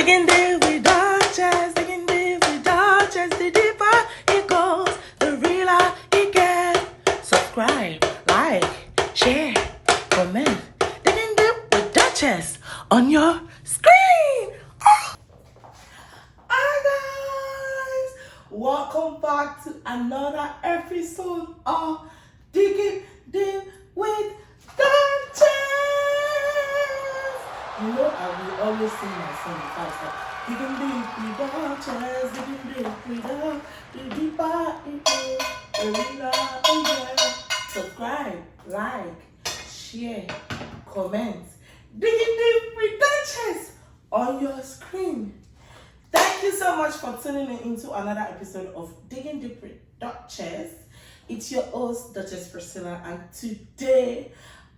Digging deep with Duchess, digging deep with Duchess. The deeper it goes, the realer it gets. Subscribe, like, share, comment. Digging deep with Duchess on your screen. Oh. Hi guys, welcome back to another episode of Digging Deep with Duchess. You know, I will always sing my song fast. Like, digging deep with Duchess, digging deep with Duchess. The deeper it goes, the realer it gets. Subscribe, like, share, comment. Digging deep with Duchess on your screen. Thank you so much for tuning in into another episode of Digging Deep with Duchess. It's your host, Duchess Priscilla, and today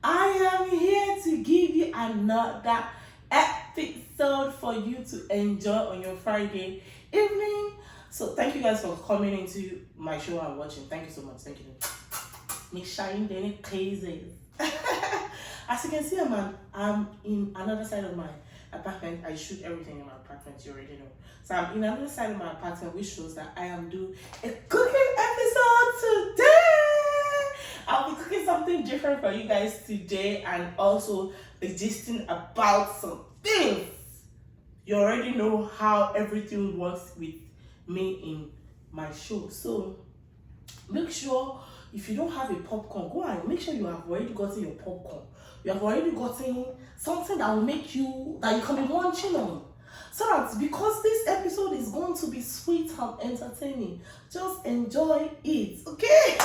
I am here to give you another episode for you to enjoy on your Friday evening. So thank you guys for coming into my show and watching. Thank you so much. Thank you. Me shine any cases. As you can see, I'm in another side of my apartment. I shoot everything in my apartment, you already know. So I'm in another side of my apartment, which shows that I am doing a cooking episode today. I'll be cooking something different for you guys today, and also be gisting about some things. You already know how everything works with me in my show. So make sure if you don't have a popcorn, go and make sure you have already gotten your popcorn. You have already gotten something that will make you, that you can be munching on. So that because this episode is going to be sweet and entertaining, just enjoy it, okay?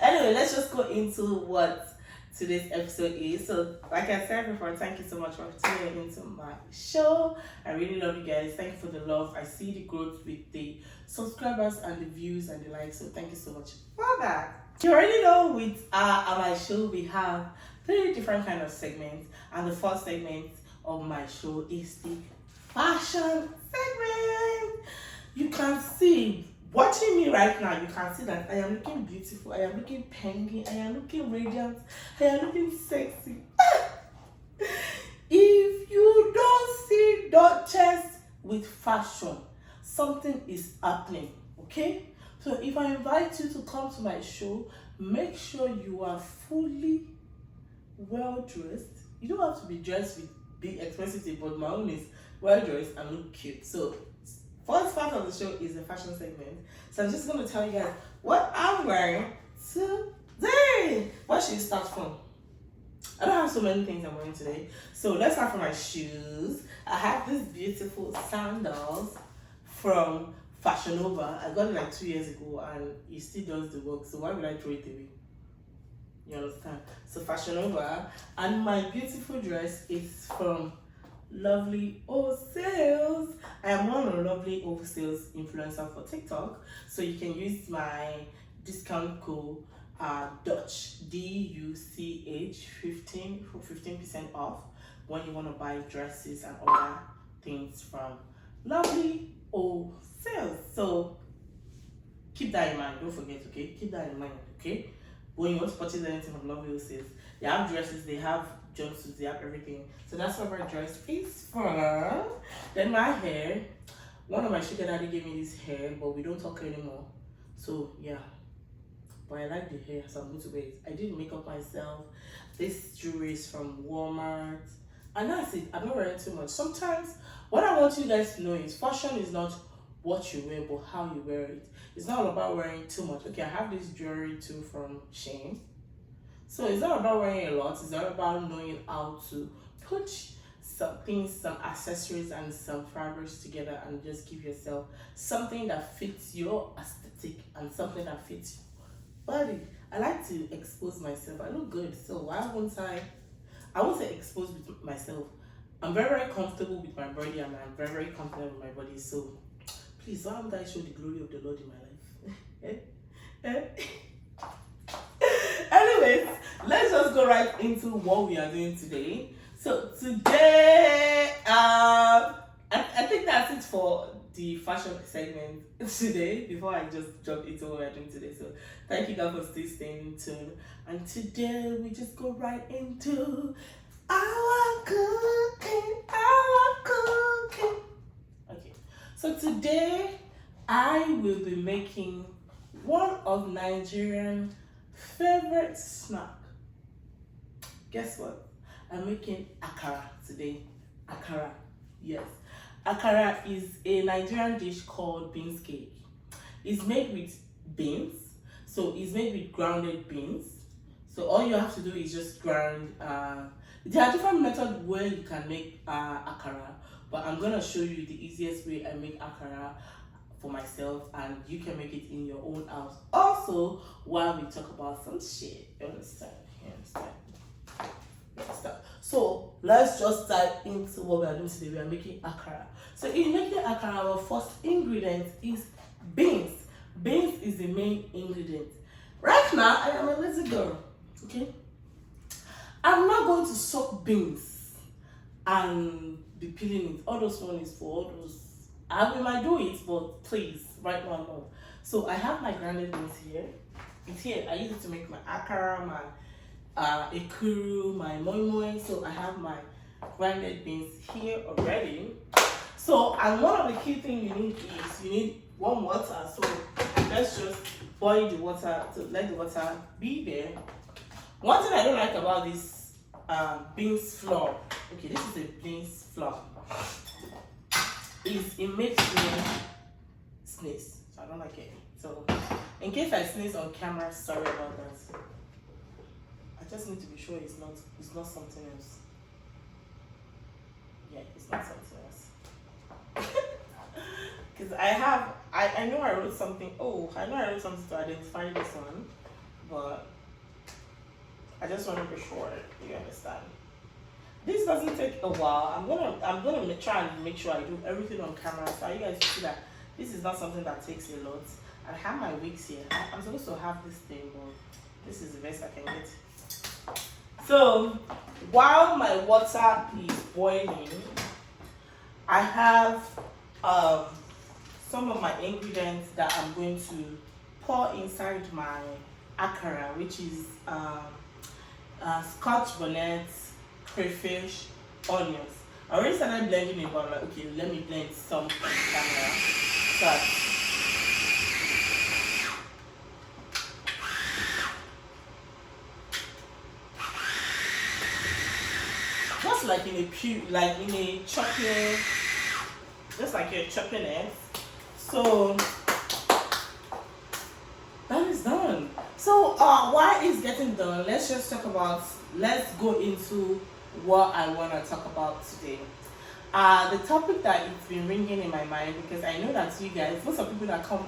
Anyway, let's just go into what today's episode is. So, like I said before, thank you so much for tuning into my show. I really love you guys. Thank you for the love. I see the growth with the subscribers and the views and the likes. So, thank you so much for that. You already know with my show, we have 3 different kind of segments. And the first segment of my show is the fashion segment. You can see, watching me right now, you can see that I am looking beautiful, I am looking pengy, I am looking radiant, I am looking sexy. If you don't see Duchess with fashion, something is happening, okay? So if I invite you to come to my show, make sure you are fully well dressed. You don't have to be dressed with big expensive, but my own is well dressed and look cute. So first part of the show is the fashion segment. So I'm just going to tell you guys what I'm wearing today. Where should you start from? I don't have so many things I'm wearing today. So let's start from my shoes. I have these beautiful sandals from Fashion Nova. I got it like 2 years ago and it still does the work. So why would I throw it away? You understand? So Fashion Nova. And my beautiful dress is from Lovely Wholesales. I am one of Lovely Wholesales influencer for TikTok, so you can use my discount code Dutch DUCH 15 for 15% off when you want to buy dresses and other things from Lovely Wholesales. So keep that in mind. Don't forget, okay? Keep that in mind, okay? When you want to purchase anything from Lovely Wholesales, they have dresses, they have jumpsuits, they have everything. So that's where my dress is from. Then my hair, one of my sugar daddy gave me this hair, but we don't talk anymore. So yeah, but I like the hair, so I'm going to wear it. I didn't make up myself. This jewelry is from Walmart, and that's it. I'm not wearing too much. Sometimes what I want you guys to know is fashion is not what you wear, but how you wear it. It's not all about wearing too much. Okay, I have this jewelry too from Shein. So it's not about wearing a lot, it's all about knowing how to put some things, some accessories and some fabrics together and just give yourself something that fits your aesthetic and something that fits your body. I like to expose myself. I look good, so why won't I won't say expose with myself. I'm very, very comfortable with my body and I'm very, very confident with my body. So please, why won't I show the glory of the Lord in my life? Anyways, let's just go right into what we are doing today. So today, I think that's it for the fashion segment today, before I just jump into what we're doing today. So thank you guys for still staying tuned. And today we just go right into our cooking. So today I will be making one of Nigerian favorite snack. Guess what? I'm making AKARA today. AKARA, yes. AKARA is a Nigerian dish called beans cake. It's made with beans, so it's made with grounded beans. So all you have to do is just ground. There are different methods where you can make AKARA, but I'm gonna show you the easiest way I make AKARA for myself, and you can make it in your own house. Also, while we talk about some shit, you understand? You understand? So let's just dive into what we are doing today. We are making AKARA. So in making AKARA, our first ingredient is beans. Beans is the main ingredient. Right now, I am a lazy girl. Okay, I'm not going to soak beans and be peeling it. All those one is for all those. I might do it, but please, right now, no. So I have my grounded beans here. It's here. I use it to make my AKARA, my ekuru, my moi moi. So I have my grounded beans here already. So, and one of the key things you need is you need warm water. So let's just boil the water to let the water be there. One thing I don't like about this beans flour, okay, this is a beans flour, is it makes me sneeze. So I don't like it. So in case I sneeze on camera, sorry about that. I just need to be sure it's not something else. Yeah, it's not something else. Because I know I wrote something. Oh, I know I wrote something to identify this one, but I just want to be sure you understand. This doesn't take a while. I'm gonna try and make sure I do everything on camera so you guys see that this is not something that takes a lot. I have my wigs here. I'm supposed to have this thing, but this is the best I can get. So while my water is boiling, I have some of my ingredients that I'm going to pour inside my AKARA, which is scotch bonnet, crayfish, onions. I already started blending it, but like, okay, let me blend some on camera. So, just like in a chopping, just like you're chopping it. So that is done. So while it's getting done, let's go into what I want to talk about today. The topic that it's been ringing in my mind, because I know that you guys, most of the people that come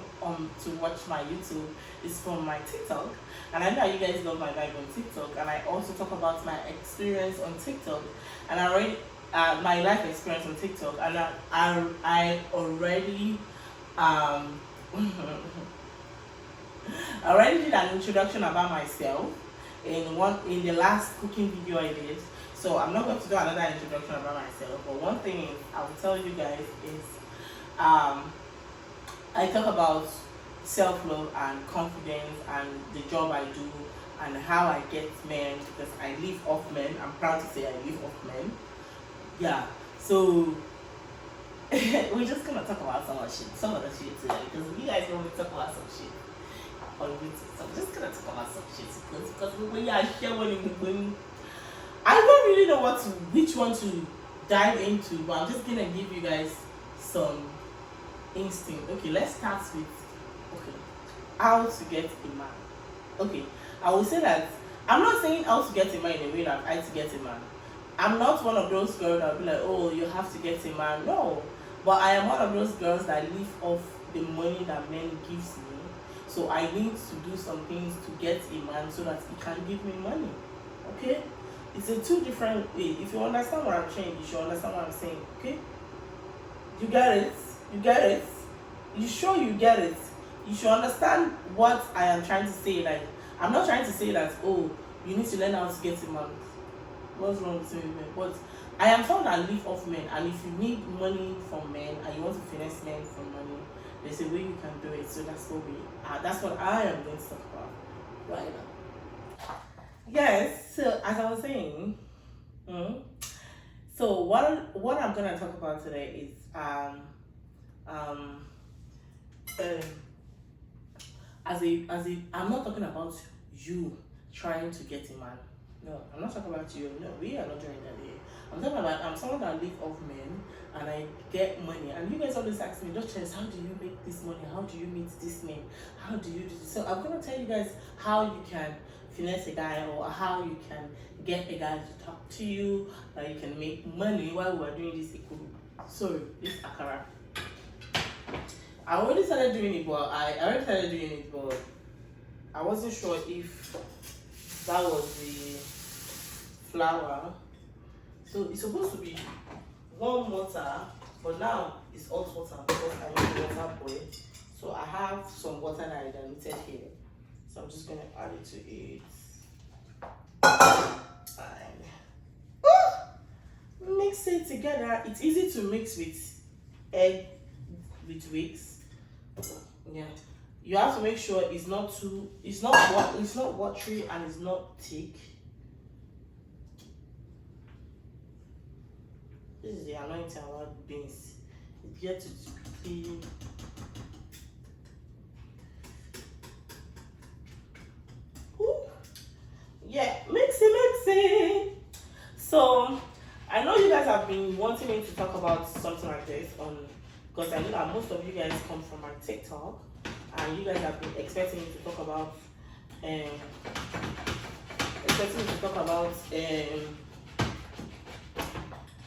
to watch my YouTube is from my TikTok, and I know that you guys love my vibe on TikTok, and I also talk about my experience on TikTok, and I already my life experience on TikTok, and I already I already did an introduction about myself in the last cooking video I did. So I'm not going to do another introduction about myself. But one thing is, I will tell you guys is, I talk about self-love and confidence and the job I do and how I get men, because I live off men. I'm proud to say I live off men. Yeah. So we're just gonna talk about some of the shit today, because you guys want me to talk about some shit. So I'm just gonna talk about some shit because we are sharing. I don't really know which one to dive into, but I'm just gonna give you guys some instinct. Okay, let's start with how to get a man. Okay, I will say that I'm not saying how to get a man in a way that I to get a man. I'm not one of those girls that will be like, oh, you have to get a man. No, but I am one of those girls that live off the money that men gives me. So I need to do some things to get a man so that he can give me money. Okay? It's a two different way. If you understand what I'm saying, you should understand what I'm saying. Okay? You get it? You get it? You sure you get it? You should understand what I am trying to say. Like, I'm not trying to say that, oh, you need to learn how to get a man. What's wrong with me? But I am someone that live off men, and if you need money from men and you want to finesse men for money, there's a way you can do it. So that's what I am going to talk about right now. Yes, so as I was saying, so what I'm gonna talk about today is um, um I'm not talking about you trying to get a man. No, I'm not talking about you. No, we are not doing that here. I'm talking about I'm someone that live off men and I get money. And you guys always ask me, Duchess, how do you make this money? How do you meet this man? How do you do this? So I'm gonna tell you guys how you can finesse a guy, or how you can get a guy to talk to you, that you can make money while we're doing this sorry, this AKARA. I already started doing it, but I wasn't sure if that was the flour. So it's supposed to be warm water, but now it's hot water because I need water boil. So I have some water that I diluted here. So I'm just gonna add it to it. And mix it together. It's easy to mix with egg with wicks. Yeah, you have to make sure it's not watery and it's not thick. This is the anointing about beans. It gets it quickly. Yeah, mix it. So I know you guys have been wanting me to talk about something like this because I know that most of you guys come from my TikTok, and you guys have been expecting me to talk about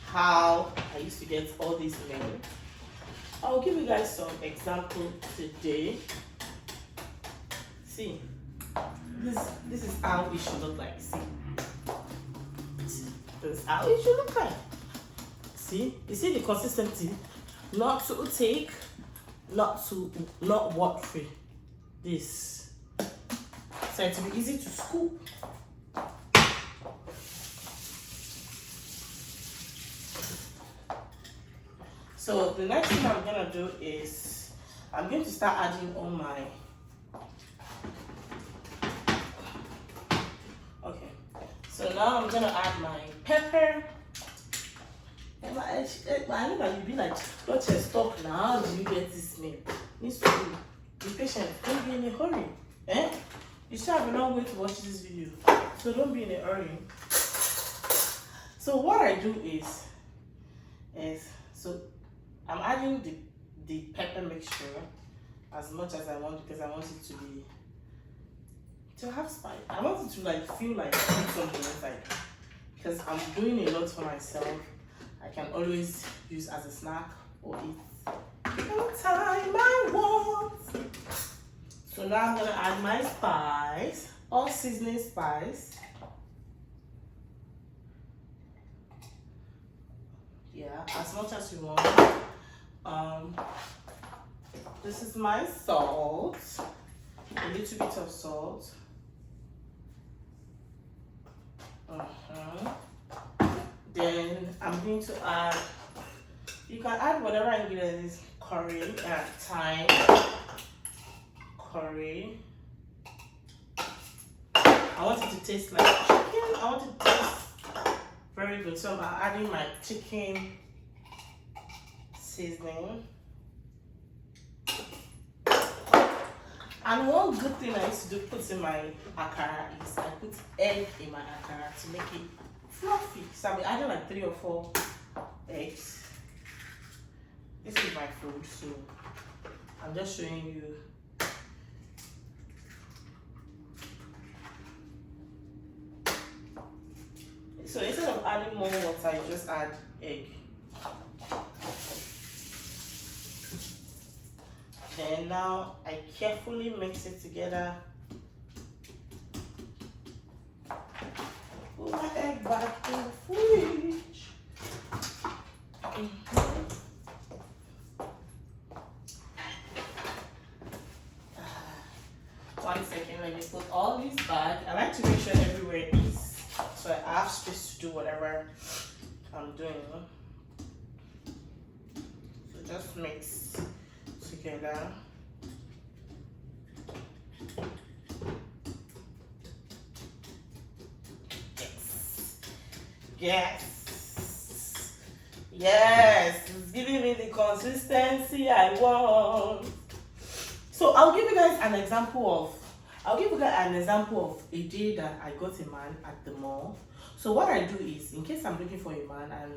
how I used to get all these men. I'll give you guys some example today. See, this is how it should look like. See, this is how it should look like. See, you see the consistency, not too thick, not watery. This, so it will be easy to scoop. So the next thing I'm gonna do is I'm going to start adding all my. Okay, so now I'm gonna add my pepper. And I know that you'll be like, don't just stop now. How do you get this meal? Needs to be patient. Don't be in a hurry. You still have a long way to watch this video, so don't be in a hurry. So what I do is so I'm adding the pepper mixture as much as I want, because I want it to have spice. I want it to like feel like something inside, because I'm doing a lot for myself. I can always use as a snack or eat anytime I want. So now I'm gonna add my spice, all seasoning spice. Yeah, as much as you want. This is my salt, a little bit of salt. Then I'm going to add, you can add whatever ingredients, curry, thyme, curry. I want it to taste like chicken. I want it to taste very good. So I'm adding my chicken seasoning. And one good thing I used to put in my AKARA is I put egg in my AKARA to make it fluffy. So I'll be adding like 3 or 4 eggs. This is my food, so I'm just showing you. So instead of adding more water, you just add egg. And now I carefully mix it together. Put my egg back in the fridge. One second, let me put all these back. I like to make sure everywhere is, so I have space to do whatever I'm doing. So just mix together. Yes. Yes. It's giving me the consistency I want. So I'll give you guys an example of a day that I got a man at the mall. So what I do is, in case I'm looking for a man and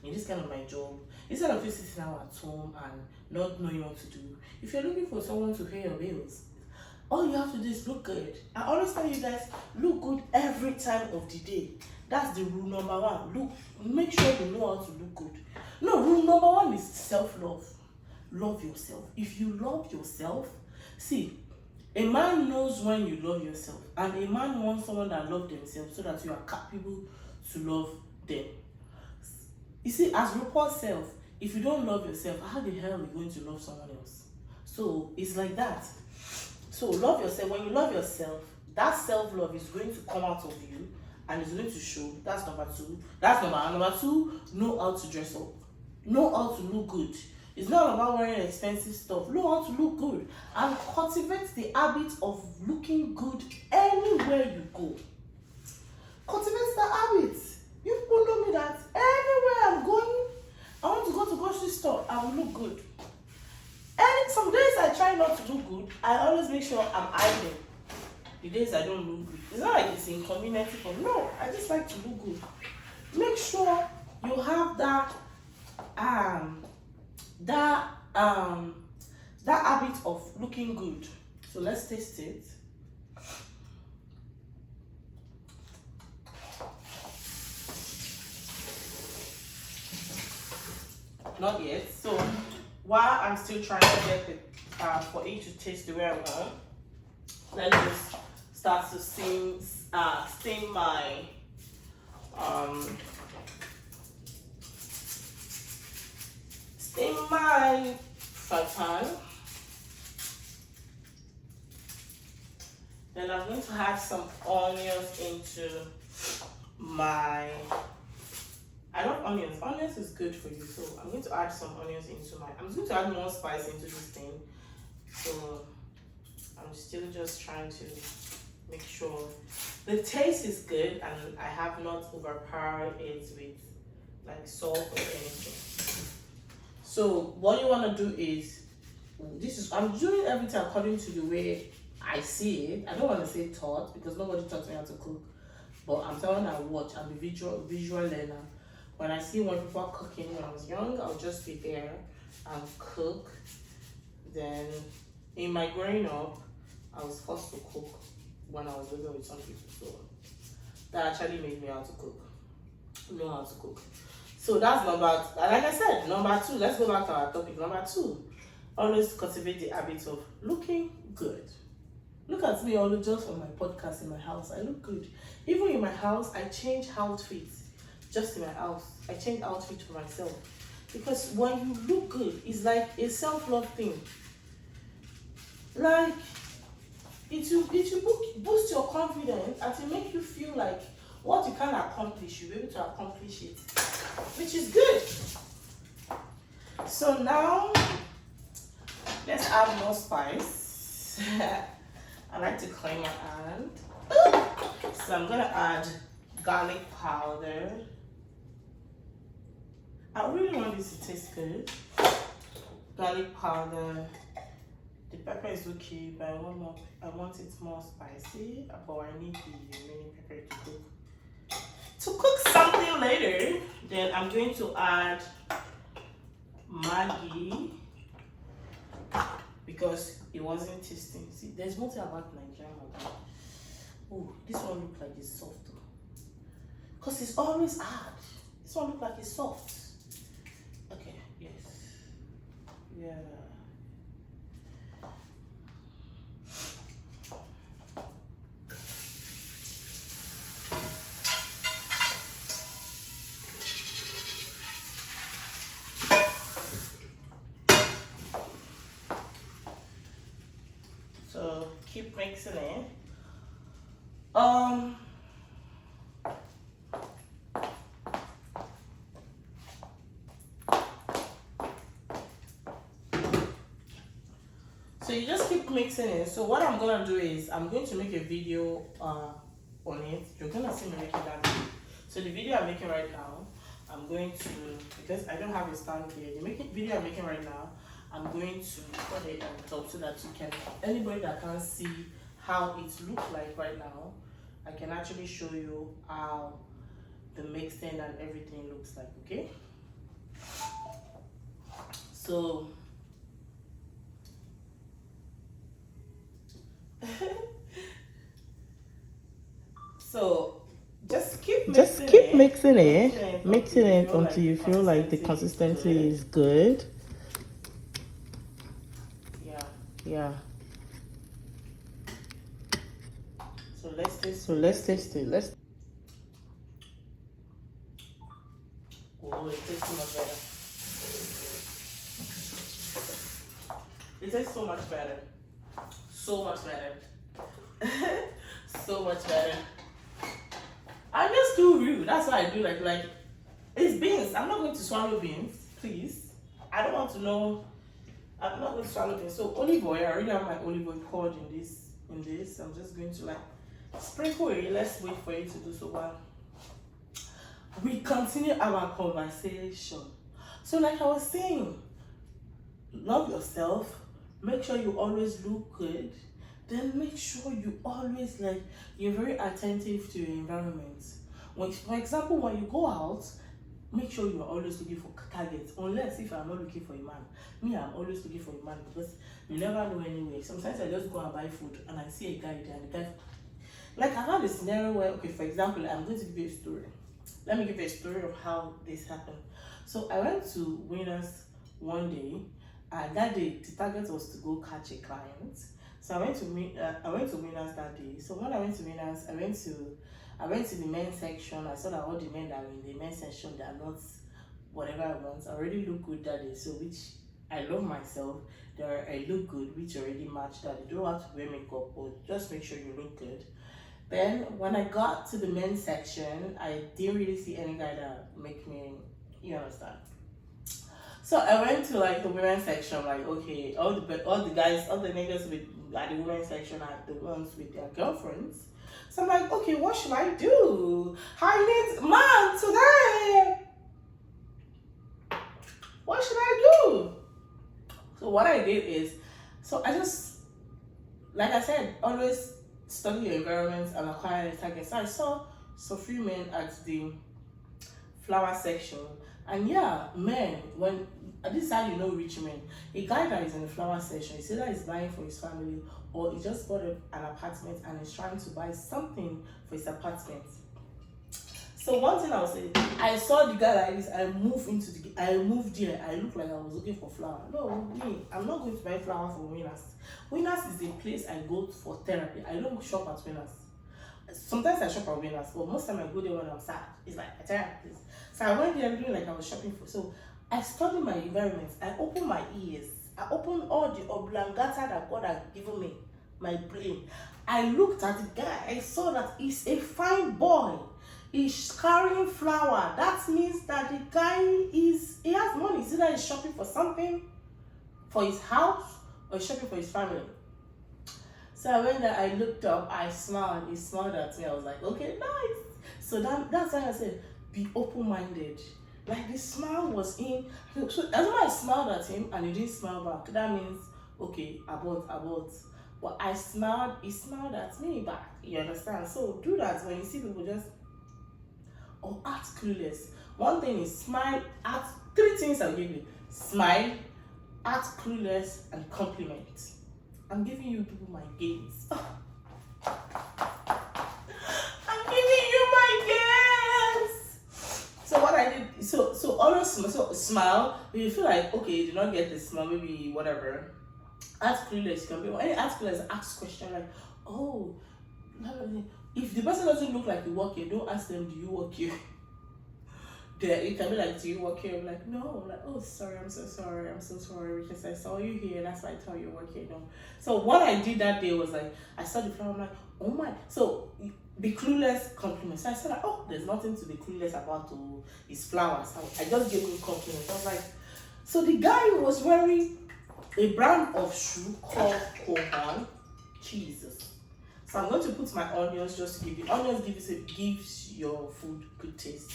in this kind of my job, instead of you sitting out at home and not knowing what to do, if you're looking for someone to pay your bills, all you have to do is look good. I always tell you guys, look good every time of the day. That's the rule number one. Make sure you know how to look good. No, rule number one is self-love. Love yourself. If you love yourself, see, a man knows when you love yourself, and a man wants someone that loves themselves so that you are capable to love them. You see, as RuPaul self, if you don't love yourself, how the hell are you going to love someone else? So it's like that. So love yourself. When you love yourself, that self-love is going to come out of you and it's going to show. That's number two. Number two, know how to dress up. Know how to look good. It's not about wearing expensive stuff. Know how to look good and cultivate the habit of looking good anywhere you go. Cultivate the habit. You people know me that everywhere I'm going, I want to go to grocery store, I will look good. And some days I try not to look good. I always make sure I'm hiding the days I don't look good. It's not like it's inconvenient for me. No, I just like to look good. Make sure you have that habit of looking good. So let's taste it. Not yet. So while I'm still trying to get it for it to taste the way I want, let's just start to steam my fry pan. Then I'm going to add some onions into my. I love onions. Onions is good for you, so I'm going to add some onions into my. I'm going to add more spice into this thing. So I'm still just trying to make sure the taste is good and I have not overpowered it with like salt or anything. So what you want to do is, I'm doing everything according to the way I see it. I don't want to say taught because nobody taught me how to cook, but I'm someone I watch. I'm a visual learner. When I see when people are cooking, when I was young, I'll just be there and cook. Then in my growing up, I was forced to cook when I was living with some people. So that actually made me know how to cook. So that's like I said, number two. Let's go back to our topic. Number two, always cultivate the habit of looking good. Look at me, all just on my podcast in my house. I look good. Even in my house, I change outfits. Just in my house, I change outfits for myself. Because when you look good, it's like a self-love thing. Like, it will boost your confidence and to make you feel like what you can accomplish, you'll be able to accomplish it, which is good. So now, let's add more spice. I like to clean my hand. So I'm gonna add garlic powder. I really want this to taste good. Garlic powder. The pepper is okay, but I want it more spicy. But I need the remaining pepper to cook. To cook something later, then I'm going to add Maggi because it wasn't tasting. See, there's nothing about Nigerian Maggi. Oh, this one looks like it's soft though. Because it's always hard. This one looks like it's soft. Okay, yes. Yeah. So keep mixing it. So you just keep mixing it. So what I'm gonna do is I'm going to make a video on it. You're gonna see me making that video. So the video I'm making right now, I'm I'm going to, because I don't have a stand here, the video I'm making right now, I'm going to put it on top so that you can, anybody that can't see how it looks like right now, I can actually show you how the mixing and everything looks like, okay? So so just keep mixing it until you feel like the consistency is good. Yeah. So let's taste it. Oh, it tastes so much better. It tastes so much better. So much better. So much better. I'm just too rude. That's why I do like it's beans. I'm not going to swallow beans, please. I don't want to know. I'm not going to swallow beans. So olive oil. I already have my olive oil poured in this. I'm just going to like sprinkle it. Let's wait for it to do so well. We continue our conversation. So like I was saying, love yourself. Make sure you always look good. Then make sure you always you're very attentive to your environment. For example, when you go out, make sure you are always looking for targets. Unless if I'm not looking for a man. Me, I'm always looking for a man because you never know anyway. Sometimes I just go and buy food and I see a guy there and the guy, like I had a scenario where, okay, for example, I'm going to give you a story. Let me give you a story of how this happened. So I went to Winners one day, and that day the target was to go catch a client. So I went to Winners that day. So when I went to Winners, I went to the men's section. I saw that all the men that were in the men's section, they are not whatever I want. I already look good that day, so which I love myself. I look good, which already matched that. You don't have to wear makeup, but just make sure you look good. Then when I got to the men's section, I didn't really see any guy that make me, you understand. So I went to the women's section, okay, all the guys, all the niggas at the women's section are the ones with their girlfriends. So I'm like, okay, what should I do? I need man today. What should I do? So what I did is, so I just, like I said, always study your environment and acquire a target. So I saw some few men at the flower section, and yeah, men, this is how you know rich men. A guy that is in the flower section, he said that he's buying for his family, or he just bought an apartment and is trying to buy something for his apartment. So one thing I would say, I saw the guy like this, I moved here, I looked like I was looking for flower. No, me, I'm not going to buy flower for Winners. Winners is the place I go for therapy. I don't shop at Winners. Sometimes I shop at Winners, but most time I go there when I'm sad. It's like a therapy. So I went there doing like I was shopping for. So I studied my environment. I opened my ears. I opened all the oblongata that God had given me, my brain. I looked at the guy. I saw that he's a fine boy. He's carrying flower. That means that the guy he has money. It's either he's shopping for something for his house or shopping for his family. So I went there, I looked up, I smiled, he smiled at me. I was like, okay, nice. So that's why I said, be open-minded. Like the smile was in. So that's why I smiled at him and he didn't smile back. That means, okay, abort. But I smiled, he smiled at me back. You understand? So do that when you see people just, or act clueless. One thing is smile, act, 3 things I'll give you. Smile, act clueless, and compliment. I'm giving you people my games. I'm giving you my games. So what I did, so always smile. If you feel like, okay, you did not get the smile, maybe whatever. Ask clueless. You can be any ask clueless, ask question like, oh, if the person doesn't look like you work here, don't ask them, do you work here? It can be like, do you work here? I'm like, no. I'm like, oh, sorry, I'm so sorry because I saw you here. That's why I thought you work here. No. So what I did that day was like, I saw the flower. I'm like, oh my. So be clueless, compliments. So I said, like, oh, there's nothing to be clueless about. His flowers. I just gave him compliments. I was like, so the guy was wearing a brand of shoe called Kohan. Jesus. So I'm going to put my onions just to give you. Onions gives your food good taste.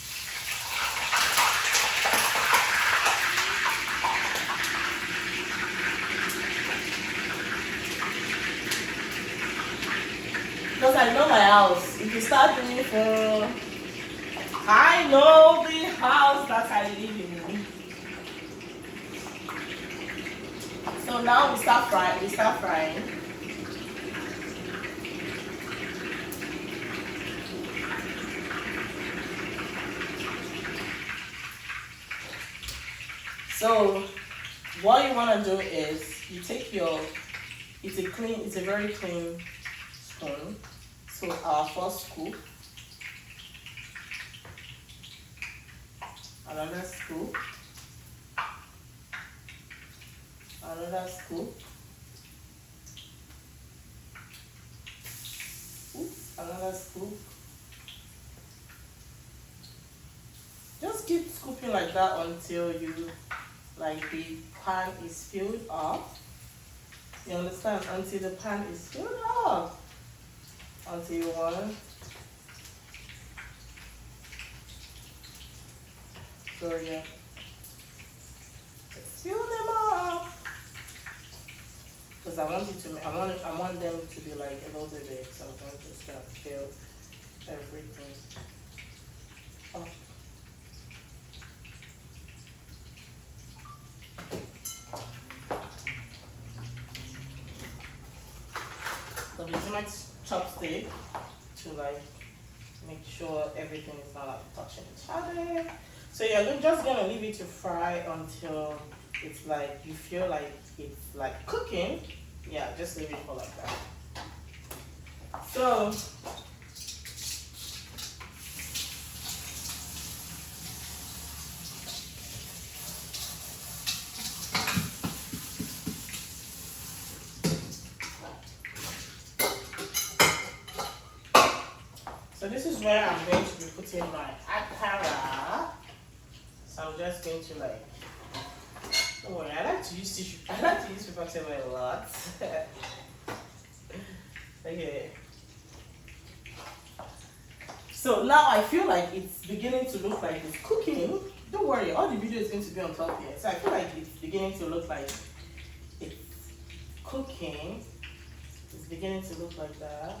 I know my house. If you start doing for, I know the house that I live in. So now we start frying. We start frying. So what you want to do is you take your, it's a very clean spoon. So our first scoop, another scoop, another scoop, oops, another scoop. Just keep scooping like that until you, like the pan is filled up. You understand? Until the pan is filled up. Until you want. So yeah. Just fill them up. Because I want you to, I want them to be like a little bit big, so I'm going to just fill everything up. So using my chopstick to like make sure everything is not like touching each other. So you're just gonna leave it to fry until it's like you feel like it's like cooking. Yeah, just leave it for like that. So this is where I'm going to be putting my AKARA. So I'm just going to like, don't worry, I like to use tissue. I like to use paper towel a lot. Okay. So now I feel like it's beginning to look like it's cooking. Don't worry, all the video is going to be on top here. So I feel like it's beginning to look like it's cooking. It's beginning to look like that.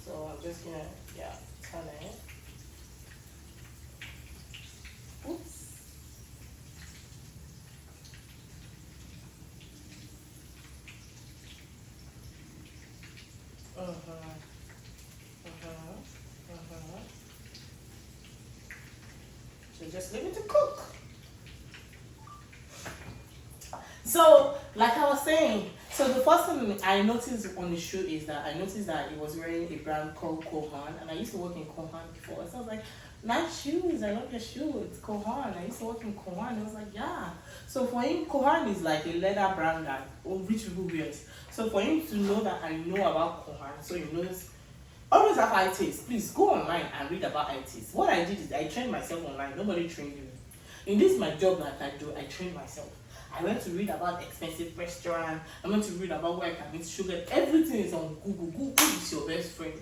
So I'm just gonna, yeah, turn it. Oops. So just leave it to cook. So, like I was saying, so the first thing I noticed on the shoe is that I noticed that it was wearing a brand called Kohan, and I used to work in Kohan before. So I was like, nice shoes, I love your shoe, it's Kohan. I used to work in Kohan. I was like, yeah. So for him, Kohan is like a leather brand that rich people wear. So for him to know that I know about Kohan, so he knows. Always have eye taste. Please go online and read about eye taste. What I did is I trained myself online. Nobody trained me. In this my job that I do, I trained myself. I went to read about expensive restaurants. I went to read about where I can eat sugar. Everything is on Google. Google is your best friend.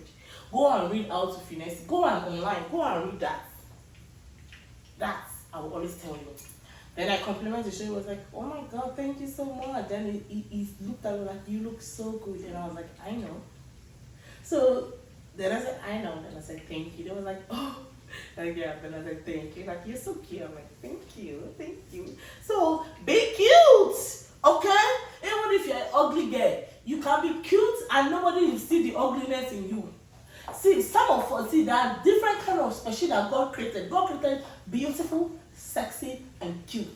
Go and read how to finesse. Go and online. Go and read that. That I will always tell you. Then I complimented the show. He was like, oh my God, thank you so much. Then he looked at me like, you look so good. And I was like, I know. So then I said, I know. Then I said, thank you. They were like, oh. Like, yeah, then I said, thank you. Like, you're so cute. I'm like, thank you. Thank you. So, be cute. Okay? Even if you're an ugly girl, you can be cute and nobody will see the ugliness in you. See, some of us, see, there are different kind of species that God created. God created beautiful, sexy, and cute.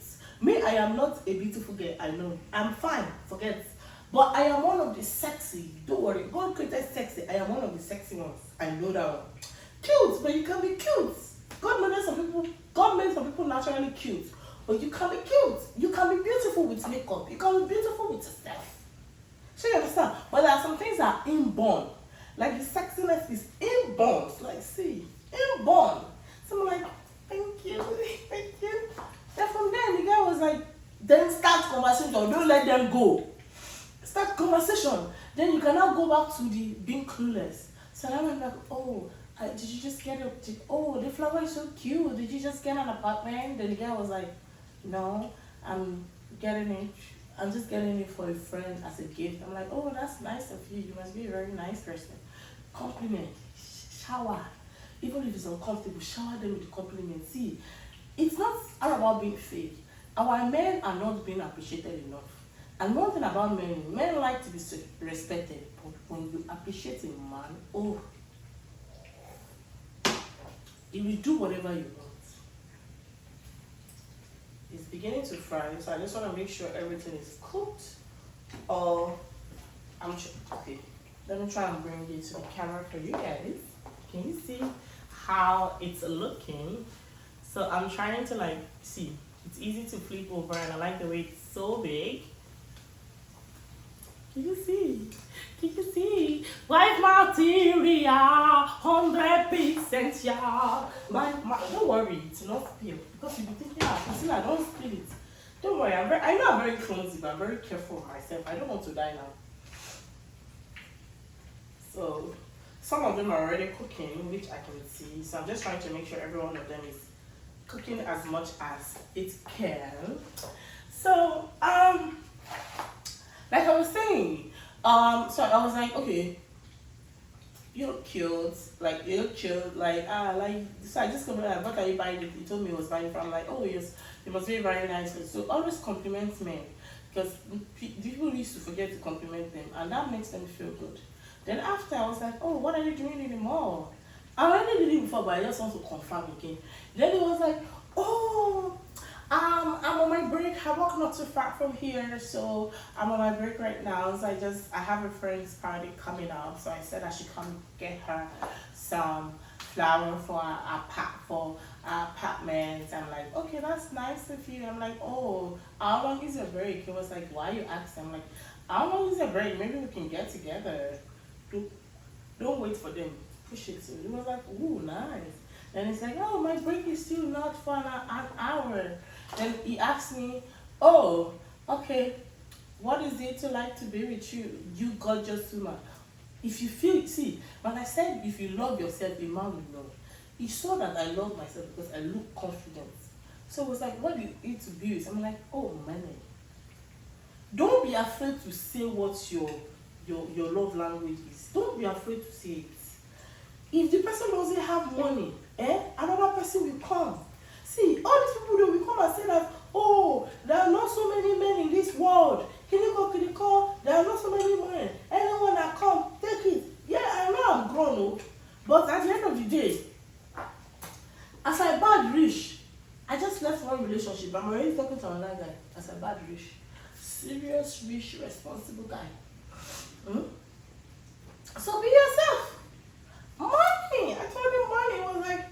Me, I am not a beautiful girl. I know. I'm fine. Forget. But I am one of the sexy. Don't worry. God created sexy. I am one of the sexy ones. I know that one. Cute, but you can be cute. God made some people naturally cute. But you can be cute. You can be beautiful with makeup. You can be beautiful with yourself. So you understand? But there are some things that are inborn. Like the sexiness is inborn. Like, see, inborn. So I'm like, thank you, thank you. Then from there, the guy was like, then start conversation. Don't let them go. Start conversation. Then you can now go back to the being clueless. So I went like, oh, did you just get oh, the flower is so cute. Did you just get an apartment? Then the guy was like, no, I'm just getting it for a friend as a gift. I'm like, oh, that's nice of you. You must be a very nice person. Compliment. Shower. Even if it's uncomfortable, shower them with compliment. See, it's not all about being fake. Our men are not being appreciated enough. And one thing about men like to be respected. But when you appreciate a man, oh, he will do whatever you want. It's beginning to fry, so I just want to make sure everything is cooked. Or I'm sure. Okay, let me try and bring it to the camera for you guys. Can you see how it's looking? So I'm trying to like see. It's easy to flip over, and I like the way it's so big. Can you see? Can you see? White material, 100% yeah. Don't worry, it's not spill. Because you'll be thinking, Priscilla, don't spill it. Don't worry, I know I'm very clumsy, but I'm very careful of myself. I don't want to die now. So, some of them are already cooking, which I can see. So I'm just trying to make sure every one of them is cooking as much as it can. So, like I was saying, so I was like, okay, you look cute, like you look cute, like so I just come like, what are you buying it? He told me he was buying it from, like, oh yes, it must be very nice. So always compliment men, because people used to forget to compliment them, and that makes them feel good. Then after I was like, oh, what are you doing in the mall? I already did it before, but I just want to confirm again. Then he was like, oh, I'm on my break. I work not too far from here, so I'm on my break right now. So I have a friend's party coming up, so I said I should come get her some flower for our apartment. I'm like, okay, that's nice of you. I'm like, oh, how long is your break? He was like, why you asking? I'm like, how long is your break? Maybe we can get together. Don't wait for them. Push it. So he was like, ooh, nice. And he's like, oh, my break is still not for an hour. Then he asked me, oh, okay, what is it to like to be with you? You gorgeous woman. If you feel, see, when I said if you love yourself, a man will know. He saw that I love myself because I look confident. So it was like, what do you need to be with? I'm like, oh, man. Don't be afraid to say what your love language is. Don't be afraid to say it. If the person doesn't have money, another person will come. See, all these people that will come and say that, oh, there are not so many men in this world. Can you call? There are not so many men. Anyone that come, take it. Yeah, I know I'm grown old, but at the end of the day, as I bad rich, I just left one relationship. I'm already talking to another guy. As I bad rich, serious, rich, responsible guy. So be yourself. Money. I told him money.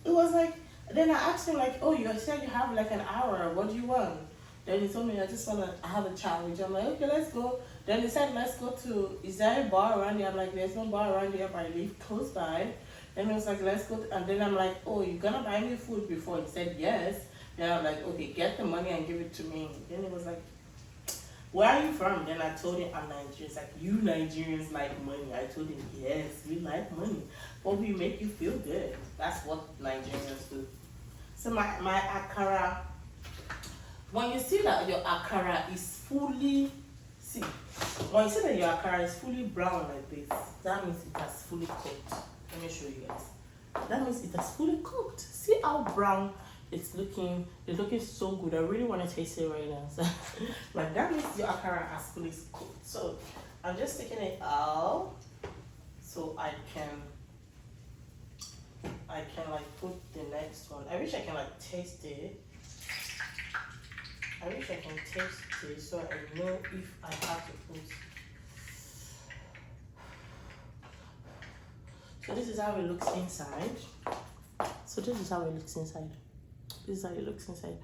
It was like. Then I asked him like, oh, you said you have like an hour. What do you want? Then he told me I just want to have a chat with you. I'm like, okay, let's go. Then he said, let's go to, is there a bar around here? I'm like, there's no bar around here, but I live close by. Then he was like, let's go. And then I'm like, oh, you gonna buy me food before? He said, yes. Then I'm like, okay, get the money and give it to me. Then he was like, where are you from? Then I told him I'm Nigerian. He's like, you Nigerians like money. I told him, yes, we like money. But we make you feel good. That's what Nigerians do. So my AKARA, when you see that your AKARA is fully, when you see that your AKARA is fully brown like this, that means it has fully cooked. Let me show you guys. That means it has fully cooked. See how brown it's looking? It's looking so good. I really want to taste it right now. So, like, that means your AKARA has fully cooked. So I'm just taking it out so I can like put the next one. I wish I can like taste it. I wish I can taste it so I know if I have to put. So this is how it looks inside. This is how it looks inside.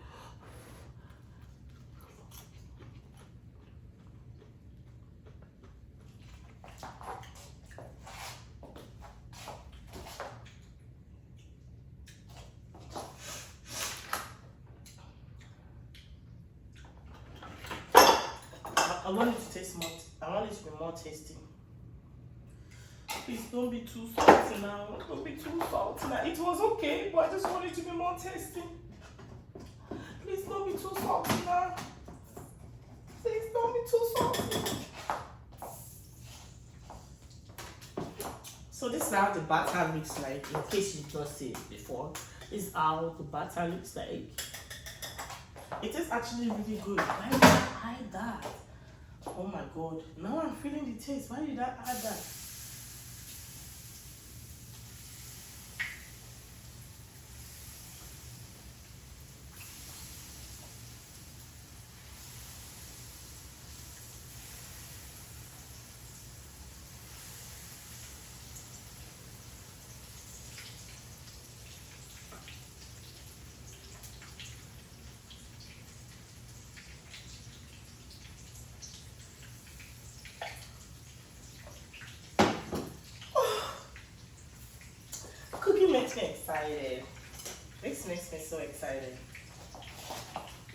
I want it to taste more. I want it to be more tasty. Please don't be too salty now. Don't be too salty now. It was okay, but I just want it to be more tasty. Please don't be too salty now. Please don't be too salty. this is how the batter looks like. In case you just see it before, this is how the batter looks like. It is actually really good. Why did I add that? Oh my god! Now I'm feeling the taste. Why did I add that? Cooking makes me excited. This makes me so excited.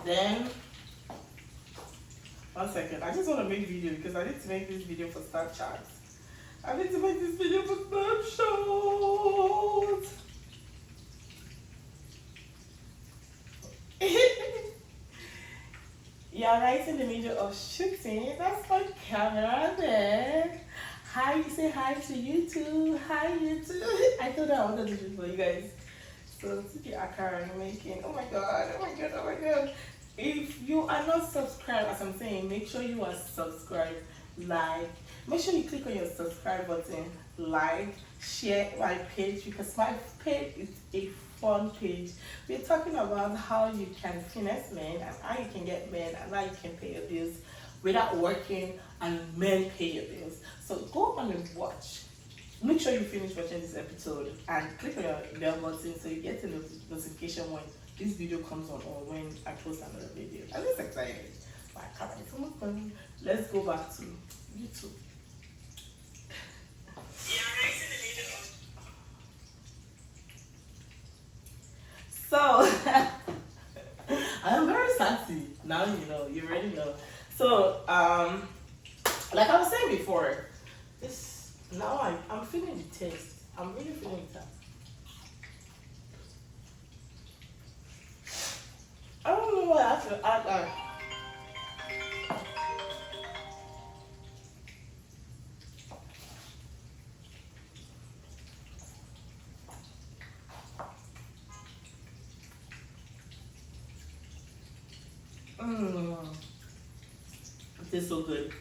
Then, 1 second. I just want to make video because I need to make this video for Snapchat. I need to make this video for Snapchat. You're right in the middle of shooting. That's my camera there. Hi, say hi to YouTube. Hi, YouTube. I thought I wanted to do this for you guys. So, this is the AKARA I'm making. Oh my god, oh my god, oh my god. If you are not subscribed, as I'm saying, make sure you are subscribed, like. Make sure you click on your subscribe button, like, share my page because my page is a fun page. We're talking about how you can finesse men and how you can get men and how you can pay your bills without working and men pay your bills. So go on and watch. Make sure you finish watching this episode and click on your bell button so you get a notification when this video comes on or when I post another video. I'm just excited. My camera is almost done. Let's go back to YouTube. So I'm very sassy. Now you know, you already know. So like I was saying before, this now I'm feeling the taste. I'm really feeling that. I don't know what I have to add. It tastes so good.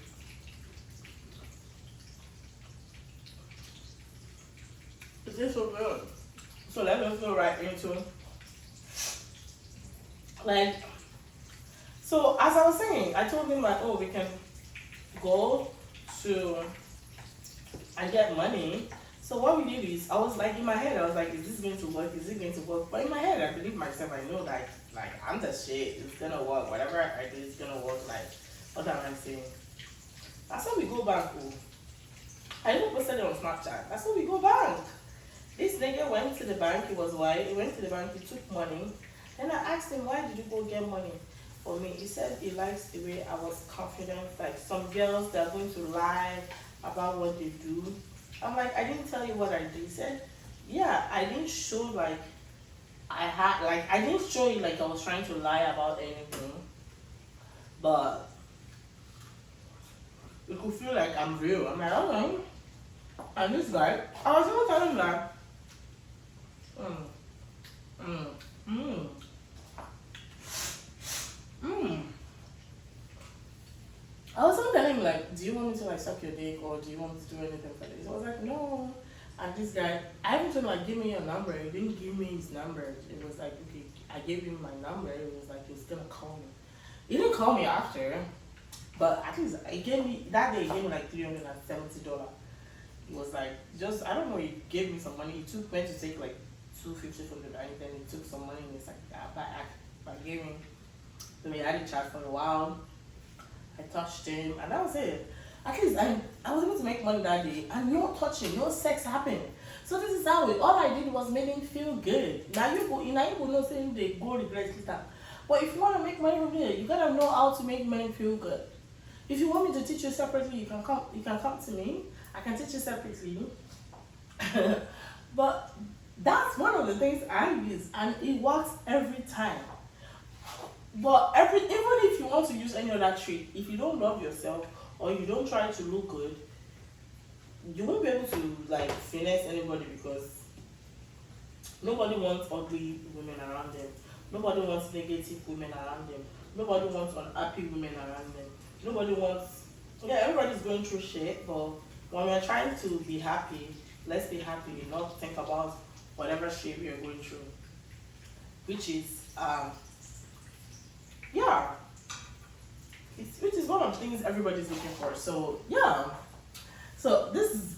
It tastes so good. So let us go right into like. So as I was saying, I told him like, oh, we can go to and get money. So what we did is, I was like in my head, I was like, is this going to work? Is it going to work? But in my head, I believe myself. I know that like I'm the shit. It's gonna work. Whatever I do, it's gonna work. Like what am I saying? That's how we go back. Oh. I even posted it on Snapchat. That's how we go back. This nigga went to the bank. He was white. He went to the bank. He took money. Then I asked him, why did you go get money for me? He said he likes the way I was confident. Like some girls, they're going to lie about what they do. I'm like, I didn't tell you what I did. He said, yeah, I didn't show like I didn't show you like I was trying to lie about anything. But you could feel like I'm real. I'm like, okay. And this guy, I was even telling him like, I was even telling him like, do you want me to like suck your dick or do you want me to do anything for this? I was like, no. And this guy, I even told him like, give me your number. He didn't give me his number. It was like, okay, I gave him my number. It was like, he was gonna call me. He didn't call me after, but at least he gave me, that day he gave me like $370. It was like, just, I don't know, he gave me some money. He went to take like $250 from the bank, then he took some money and it's like, I gave him. So we had a chat for a while. I touched him and that was it. At least I was able to make money that day and no touching, no sex happened. So this is how all I did was make him feel good. Now you will not say they go regret later. But if you want to make money from there, you gotta know how to make men feel good. If you want me to teach you separately, you can come to me. I can teach you separately. But that's one of the things I use and it works every time. But even if you want to use any other trick, if you don't love yourself or you don't try to look good, you won't be able to like finesse anybody, because nobody wants ugly women around them. Nobody wants negative women around them. Nobody wants unhappy women around them. Nobody wants, yeah, everybody's going through shit, but when we're trying to be happy, let's be happy, not think about whatever shit we are going through. Which is yeah, which is one of the things everybody's looking for. So yeah. So this is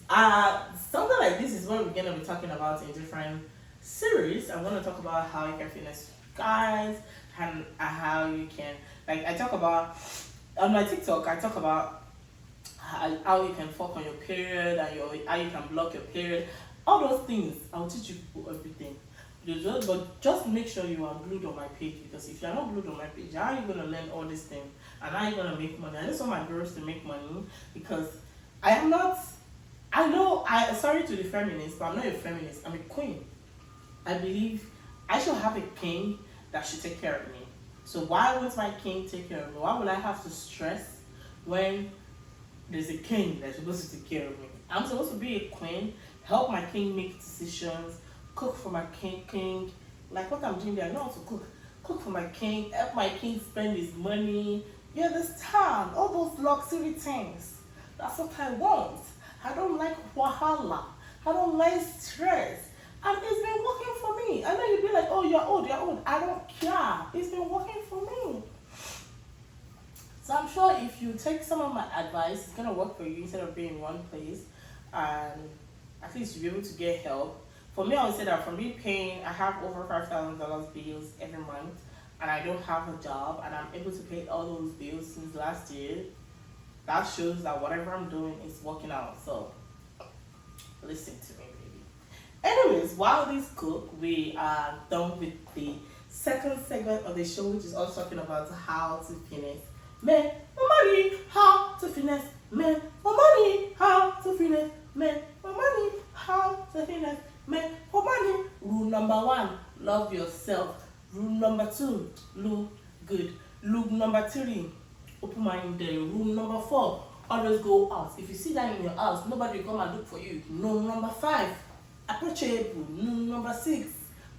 something like this is what we're gonna be talking about in different series. I want to talk about how you can finesse guys, and how you can, like, I talk about on my TikTok. I talk about how you can fuck on your period, and how you can block your period. All those things I'll teach you people everything. But just make sure you are glued on my page, because if you're not glued on my page, how are you gonna learn all these things, and how are you gonna make money? I just want my girls to make money, because I am not. I know. Sorry to the feminists, but I'm not a feminist. I'm a queen. I believe I should have a king that should take care of me. So why won't my king take care of me? Why would I have to stress when there's a king that's supposed to take care of me? I'm supposed to be a queen, help my king make decisions, cook for my king. Like what I'm doing there, I know how to cook. Cook for my king, help my king spend his money. You understand? All those luxury things. That's what I want. I don't like wahala. I don't like stress. And it's been working for me. I know you'd be like, oh, you're old. I don't care. It's been working for me. So I'm sure if you take some of my advice, it's going to work for you instead of being in one place. And at least you'll be able to get help. For me, I would say that for me paying, I have over $5,000 bills every month. And I don't have a job. And I'm able to pay all those bills since last year. That shows that whatever I'm doing is working out. So listen to me, baby. Anyways, while this cook, we are done with the second segment of the show, which is also talking about how to finesse men for money. How to finesse men for money. How to finesse men for money. How to finesse men for money. Rule number 1, love yourself. Rule number 2, look good. Rule number 3, open mind. Rule number 4, always go out. If you sit down in your house, nobody will come and look for you. Rule number 5, approachable. Rule number 6,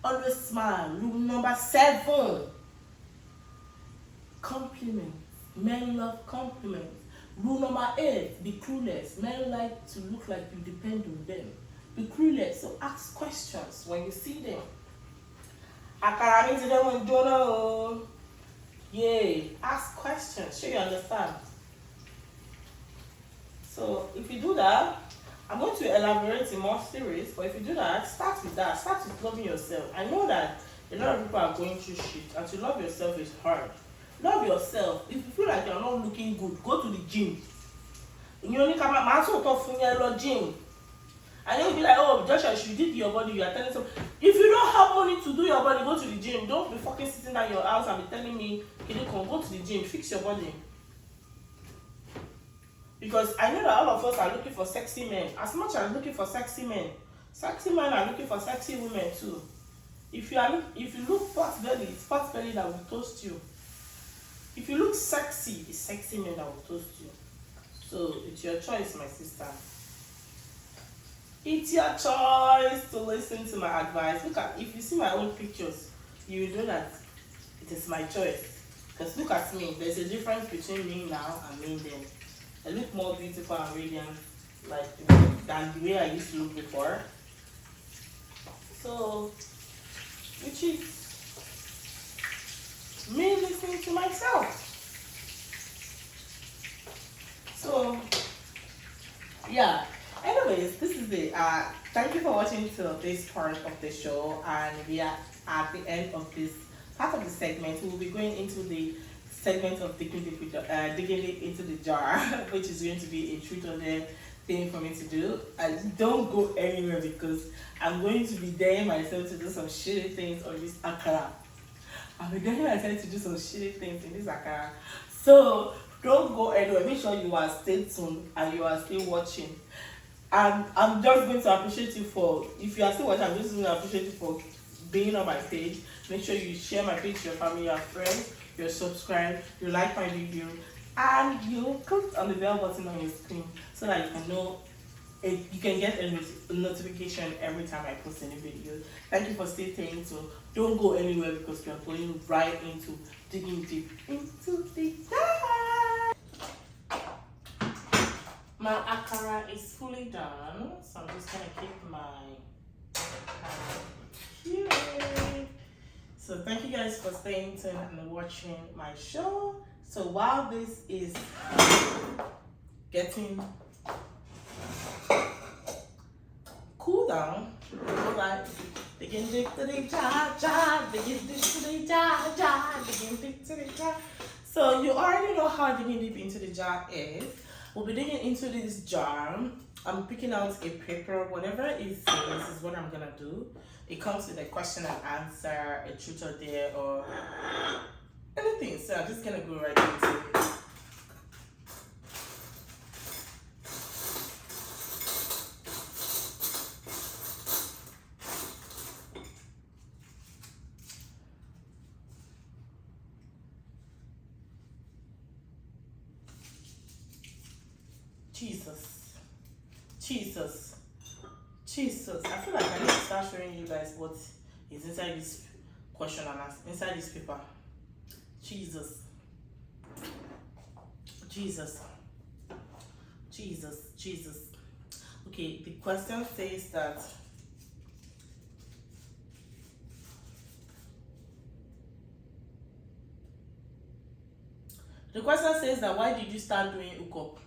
always smile. Rule number 7, compliments. Men love compliments. Rule number 8, be clueless. Men like to look like you depend on them. Be clueless. So ask questions when you see them. AKARA means them on journal. Yeah, ask questions. Sure you understand. So if you do that, I'm going to elaborate in more series, but if you do that, start with that. Start with loving yourself. I know that a lot of people are going through shit, and to love yourself is hard. Love yourself. If you feel like you're not looking good, go to the gym. You only come out from gym. And you'll be like, oh, Joshua, you did your body, you are telling some. If you don't have money to do your body, go to the gym. Don't be fucking sitting at your house and be telling me, go to the gym, fix your body. Because I know that all of us are looking for sexy men. As much as looking for sexy men are looking for sexy women too. If you look fat belly, it's fat belly that will toast you. If you look sexy, it's sexy men that will toast you. So it's your choice, my sister. It's your choice to listen to my advice. Look at, if you see my own pictures, you will know that it is my choice. Because look at me, there's a difference between me now and me then. I look more beautiful and radiant, like, than the way I used to look before. So, which is me listening to myself. So, yeah. Anyways, this is the thank you for watching to this part of the show, and we are at the end of this part of the segment. We will be going into the segment of digging it into the jar, which is going to be a treat or dare thing for me to do. And don't go anywhere, because I'm going to be daring myself to do some shitty things on this AKARA. I'll be daring myself to do some shitty things in this AKARA. So don't go anywhere. Make sure you are still tuned and you are still watching. And I'm just going to appreciate you for, if you are still watching, I'm just going to appreciate you for being on my page. Make sure you share my page to your family, your friends, you subscribe, you like my video, and you click on the bell button on your screen so that you can know you can get a notification every time I post a new video. Thank you for staying tuned. So don't go anywhere because we are going right into digging deep into the dark. My AKARA is fully done, so I'm just gonna keep my here. So thank you guys for staying tuned and watching my show. So while this is getting cool down, like begin dig to the ja, begin dig to the ja, begin dig to the ja. So you already know how digging deep into the jar is. We'll be digging into this jar. I'm picking out a paper, whatever it says is what I'm gonna do. It comes with a question and answer, a truth or dare, or anything. So I'm just gonna go right into it. Jesus. I feel like I need to start showing you guys what is inside this question and answer, inside this paper. Jesus. Okay, the question says that why did you start doing hookup?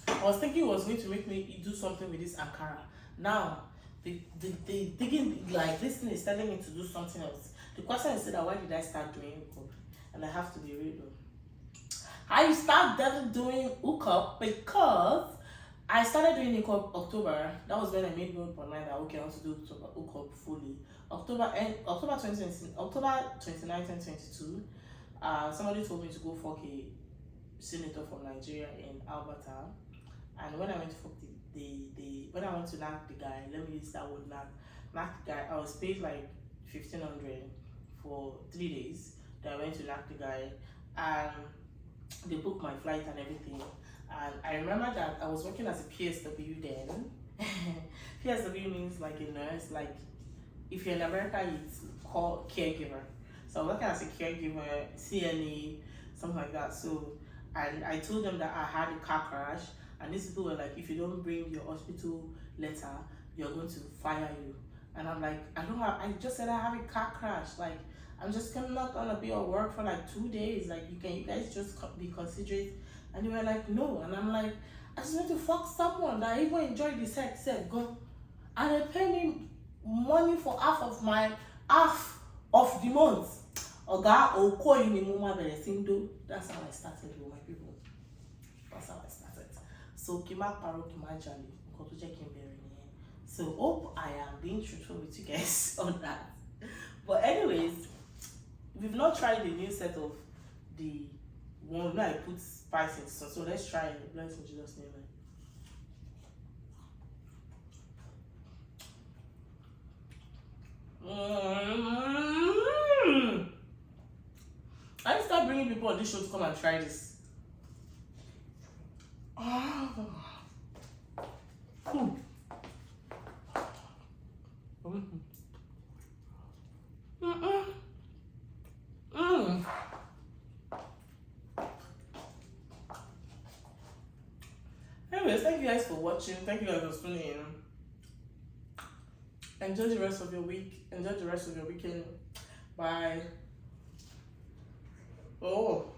I was thinking it was going to make me do something with this AKARA. Now, the thinking like this thing is telling me to do something else. The question is that why did I start doing hookup? And I have to be real though. I started doing hookup because I started doing hookup October. That was when I made up my mind that okay, I want to do hookup fully. October 29, 2022. Somebody told me to go fuck a senator from Nigeria in Alberta. And when I went to fuck when I went to knock the guy, let me use that word knock the guy, I was paid like 1,500 for 3 days. Then I went to knock the guy and they booked my flight and everything. And I remember that I was working as a PSW then. PSW means like a nurse, like if you're in America, it's called caregiver. So I was working as a caregiver, CNA, something like that. So I told them that I had a car crash. And these people were like, if you don't bring your hospital letter, you're going to fire you. And I'm like, I just said I have a car crash. Like, I'm just not gonna be at work for like 2 days. Like, you guys just be considerate. And they were like, no. And I'm like, I just want to fuck someone that I even enjoy the sex, said go. And they pay me money for half of the month. Oga, Oko in the moment, that's how I started with my people. That's how I started. So so hope I am being truthful with you guys on that. But anyways, we've not tried the new set of the one that I put spice in. So let's try it. Bless in Jesus' name. I start bringing people on this show to come and try this. Anyways, thank you guys for watching. Thank you guys for tuning in. Enjoy the rest of your week. Enjoy the rest of your weekend. Bye. Oh.